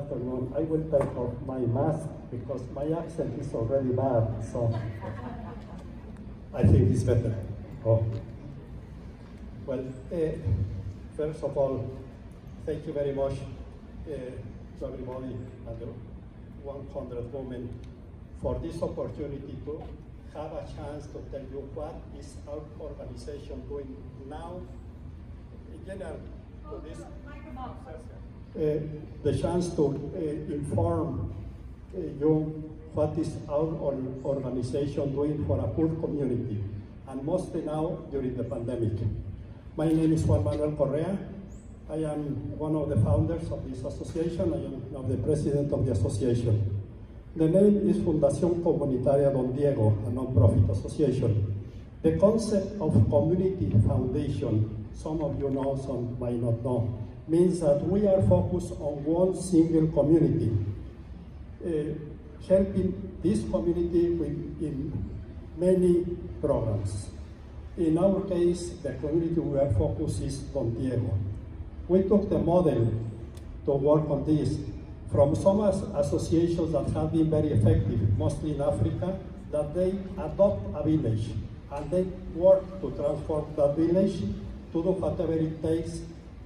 afternoon. I will take off my mask because my accent is already bad, so I think it's better. Oh. Well, first of all, thank you very much to everybody and the 100 women for this opportunity to have a chance to tell you what is our organization doing now. In general, to this, the chance to inform you what is our organization doing for a poor community, and mostly now during the pandemic. My name is Juan Manuel Correa. I am one of the founders of this association. I am now the president of the association. The name is Fundacion Comunitaria Don Diego, a non-profit association. The concept of community foundation, some of you know, some might not know, means that we are focused on one single community, helping this community in many programs. In our case, the community we are focused is Don Diego. We took the model to work on this from some associations that have been very effective, mostly in Africa, that they adopt a village and they work to transform that village to do whatever it takes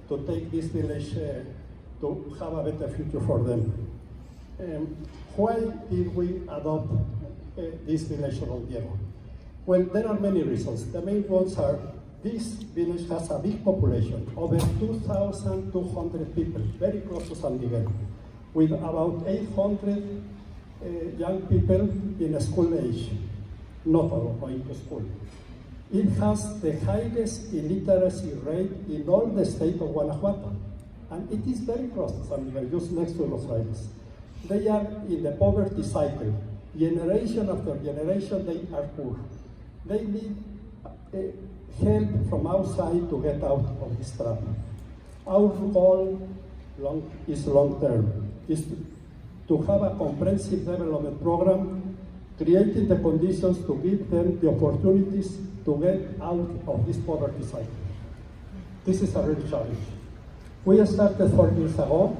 to take this village to have a better future for them. Why did we adopt this village of Don Diego? Well, there are many reasons. The main ones are this village has a big population, over 2,200 people, very close to San Miguel, with about 800 young people in a school age, not all going to school. It has the highest illiteracy rate in all the state of Guanajuato, and it is very close to San Miguel, just next to Los Reyes. They are in the poverty cycle. Generation after generation, they are poor. They need help from outside to get out of this trap. Our goal is long-term, is to have a comprehensive development program, creating the conditions to give them the opportunities to get out of this poverty cycle. This is a real challenge. We started 4 years ago.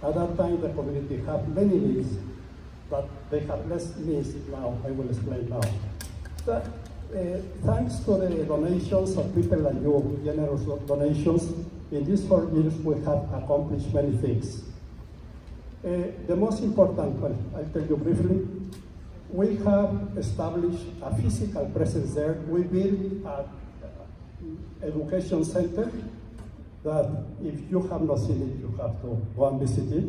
At that time, the community had many needs, but they have less needs now. I will explain now. Thanks to the donations of people like you, generous donations, in these 4 years we have accomplished many things. The most important one, I'll tell you briefly, we have established a physical presence there. We built an education center that if you have not seen it, you have to go and visit it.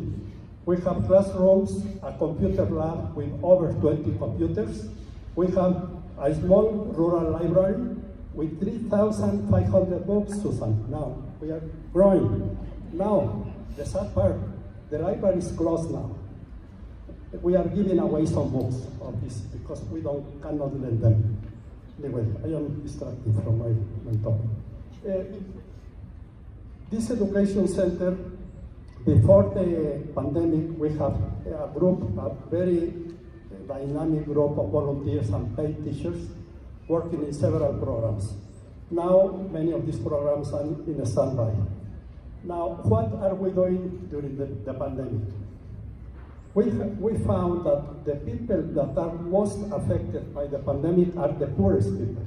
We have classrooms, a computer lab with over 20 computers. We have a small rural library with 3,500 books, Susan. Now, we are growing. Now, the sad part, the library is closed now. We are giving away some books of this because we cannot lend them. Anyway, I am distracted from my topic. This education center, before the pandemic, we have a group, a very dynamic group of volunteers and paid teachers working in several programs. Now, many of these programs are in a standby. Now, what are we doing during the pandemic? We found that the people that are most affected by the pandemic are the poorest people.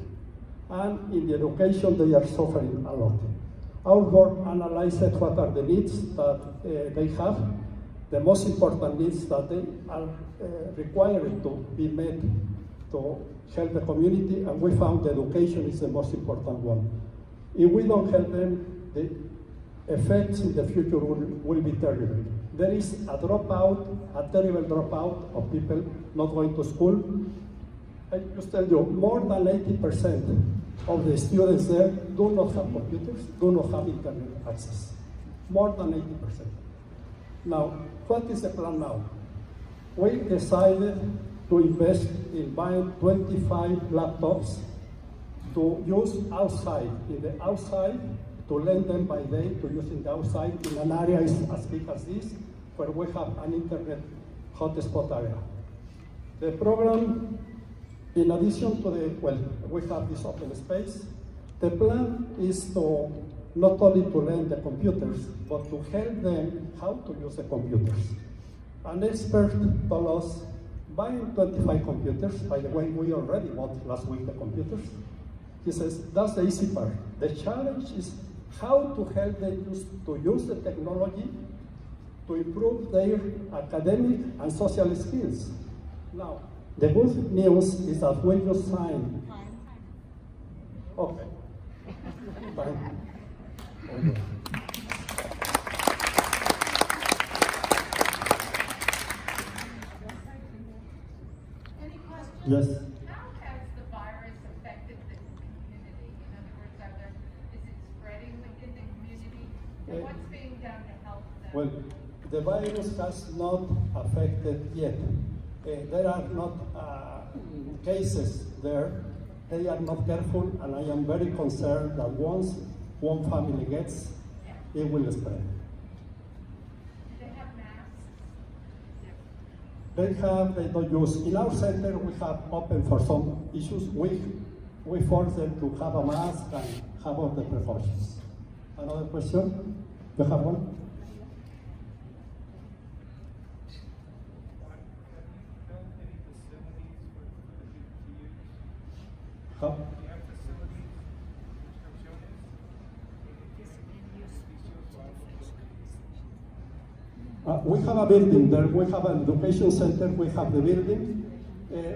And in the education, they are suffering a lot. Our board analyzed what are the needs that they have, the most important needs that they are required to be met to help the community, and we found education is the most important one. If we don't help them, the effects in the future will be terrible. There is a dropout, a terrible dropout of people not going to school. I just tell you, more than 80% of the students there do not have computers, do not have internet access. More than 80%. Now, what is the plan now? We decided to invest in buying 25 laptops to use outside, in the outside, to lend them by day to use in the outside in an area as big as this, where we have an internet hotspot area. The program, in addition to we have this open space. The plan is to not only to learn the computers, but to help them how to use the computers. An expert told us, buying 25 computers, by the way, we already bought last week the computers. He says, that's the easy part. The challenge is how to help them to use the technology to improve their academic and social skills. Now, the good news is that when you sign, okay, fine. Okay. Any questions? Yes. How has the virus affected the community? In other words, is it spreading within the community? And what's being done to help them? Well, the virus has not affected yet. There are not cases there. They are not careful, and I am very concerned that once one family gets, it will spread. Do they have masks? They don't use. In our center, we have open for some issues. We force them to have a mask and have all the precautions. Another question? You have one? How? We have a building there. We have an education center. We have the building.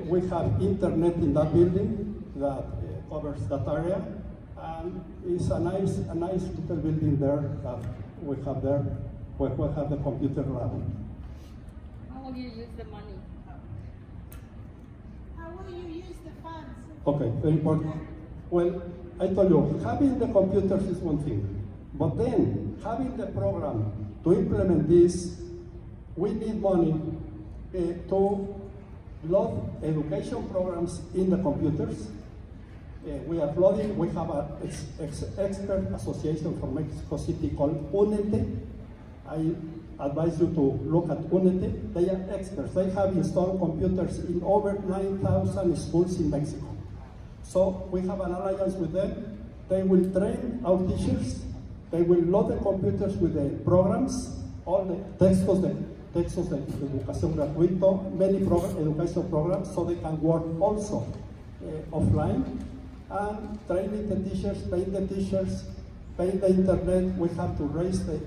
We have internet in that building that covers that area, and it's a nice little building there that we have there. We have the computer lab. How will you use the money? How will you use the funds? Okay, very important. Well, I told you, having the computers is one thing, but then having the program to implement this, we need money to load education programs in the computers. We are loading, we have an expert association from Mexico City called UNETE. I advise you to look at UNETE. They are experts. They have installed computers in over 9,000 schools in Mexico. So we have an alliance with them. They will train our teachers. They will load the computers with the programs, all the textos de educación gratuito, many educational programs, so they can work also offline, and training the teachers, paying the teachers, paying the internet. We have to raise the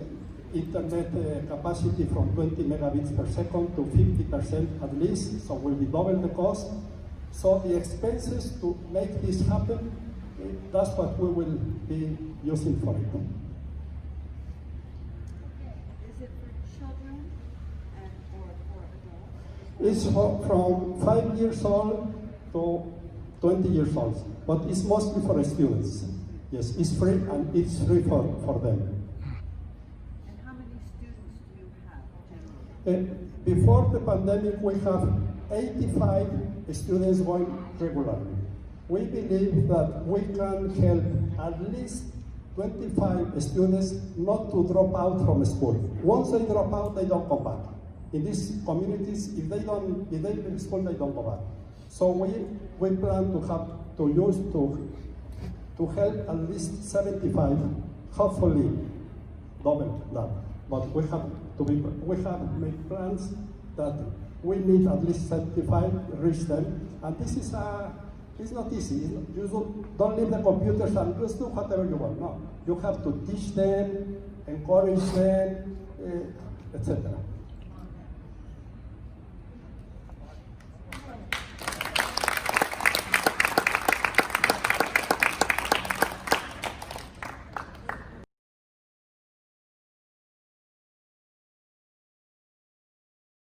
internet capacity from 20 megabits per second to 50% at least, so will be double the cost. So the expenses to make this happen, that's what we will be using for it. Is it for children or for adults? It's from 5 years old to 20 years old, but it's mostly for students. Yes, it's free, and it's free for them. And how many students do you have generally? Before the pandemic, we have 85 students going regularly. We believe that we can help at least 25 students not to drop out from school. Once they drop out, they don't come back. In these communities, if they leave school, they don't go back. So we plan to have to help at least 75, hopefully double that. But we have made plans that we need at least 75, reach them, and this is it's not easy. You don't leave the computers and just do whatever you want. No, you have to teach them, encourage them, etc.